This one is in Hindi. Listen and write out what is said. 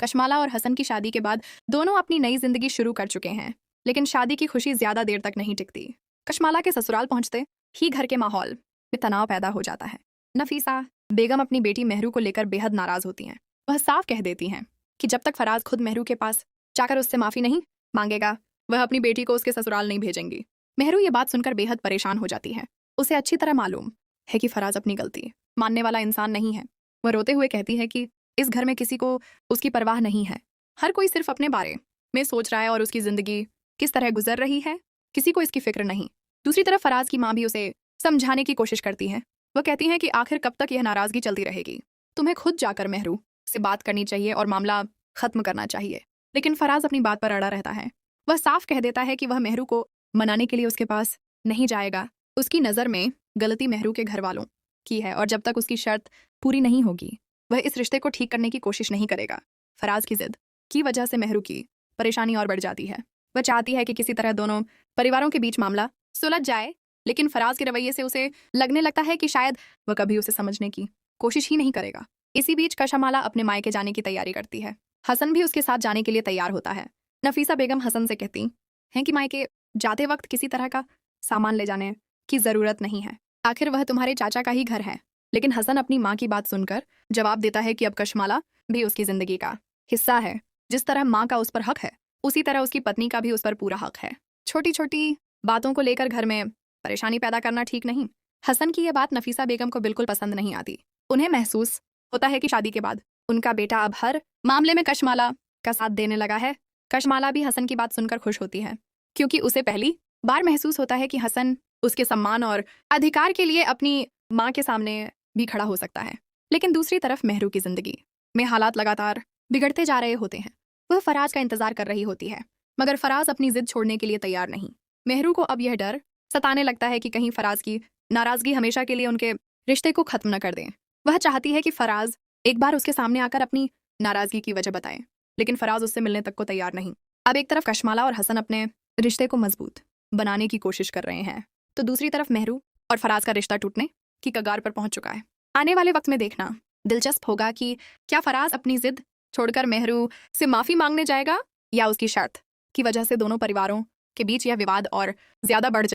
कशमाला और हसन की शादी के बाद दोनों अपनी नई जिंदगी शुरू कर चुके हैं, लेकिन शादी की खुशी ज्यादा देर तक नहीं टिकती। कशमाला के ससुराल पहुंचते ही घर के माहौल में तनाव पैदा हो जाता है। नफीसा बेगम अपनी बेटी मेहरू को लेकर बेहद नाराज होती हैं। वह साफ कह देती हैं कि जब तक फराज खुद मेहरू के पास जाकर उससे माफी नहीं मांगेगा, वह अपनी बेटी को उसके ससुराल नहीं भेजेंगी। मेहरू ये बात सुनकर बेहद परेशान हो जाती है। उसे अच्छी तरह मालूम है कि फराज अपनी गलती मानने वाला इंसान नहीं है। वह रोते हुए कहती है कि इस घर में किसी को उसकी परवाह नहीं है। हर कोई सिर्फ अपने बारे में सोच रहा है और उसकी जिंदगी किस तरह गुजर रही है, किसी को इसकी फिक्र नहीं। दूसरी तरफ फराज की माँ भी उसे समझाने की कोशिश करती है। वह कहती है कि आखिर कब तक यह नाराजगी चलती रहेगी। तुम्हें खुद जाकर मेहरू से बात करनी चाहिए और मामला खत्म करना चाहिए। लेकिन फराज अपनी बात पर अड़ा रहता है। वह साफ कह देता है कि वह मेहरू को मनाने के लिए उसके पास नहीं जाएगा। उसकी नज़र में गलती मेहरू के घर वालों की है और जब तक उसकी शर्त पूरी नहीं होगी, वह इस रिश्ते को ठीक करने की कोशिश नहीं करेगा। फराज की जिद की वजह से मेहरू की परेशानी और बढ़ जाती है। वह चाहती है कि किसी तरह दोनों परिवारों के बीच मामला सुलझ जाए, लेकिन फराज के रवैये से उसे लगने लगता है कि शायद वह कभी उसे समझने की कोशिश ही नहीं करेगा। इसी बीच कशमाला अपने मायके जाने की तैयारी करती है। हसन भी उसके साथ जाने के लिए तैयार होता है। नफीसा बेगम हसन से कहती हैं कि मायके जाते वक्त किसी तरह का सामान ले जाने की जरूरत नहीं है, आखिर वह तुम्हारे चाचा का ही घर है। लेकिन हसन अपनी माँ की बात सुनकर जवाब देता है कि अब कशमाला भी उसकी जिंदगी का हिस्सा है। जिस तरह माँ का उस पर हक है, उसी तरह उसकी पत्नी का भी उस पर पूरा हक है। छोटी छोटी बातों को लेकर घर में परेशानी पैदा करना ठीक नहीं। हसन की यह बात नफीसा बेगम को बिल्कुल पसंद नहीं आती। उन्हें महसूस होता है कि शादी के बाद उनका बेटा अब हर मामले में कशमाला का साथ देने लगा है। कशमाला भी हसन की बात सुनकर खुश होती है, क्योंकि उसे पहली बार महसूस होता है कि हसन उसके सम्मान और अधिकार के लिए अपनी माँ के सामने भी खड़ा हो सकता है। लेकिन दूसरी तरफ मेहरू की जिंदगी में हालात लगातार बिगड़ते जा रहे होते हैं। वह फराज का इंतजार कर रही होती है, मगर फराज अपनी जिद छोड़ने के लिए तैयार नहीं। मेहरू को अब यह डर सताने लगता है कि कहीं फराज की नाराजगी हमेशा के लिए उनके रिश्ते को खत्म न कर दें। वह चाहती है कि फराज एक बार उसके सामने आकर अपनी नाराजगी की वजह बताए, लेकिन फराज उससे मिलने तक को तैयार नहीं। अब एक तरफ कशमाला और हसन अपने रिश्ते को मजबूत बनाने की कोशिश कर रहे हैं, तो दूसरी तरफ मेहरू और फराज का रिश्ता टूटने की कगार पर पहुंच चुका है। आने वाले वक्त में देखना दिलचस्प होगा कि क्या फराज अपनी जिद छोड़कर मेहरू से माफी मांगने जाएगा या उसकी शर्त की वजह से दोनों परिवारों के बीच यह विवाद और ज्यादा बढ़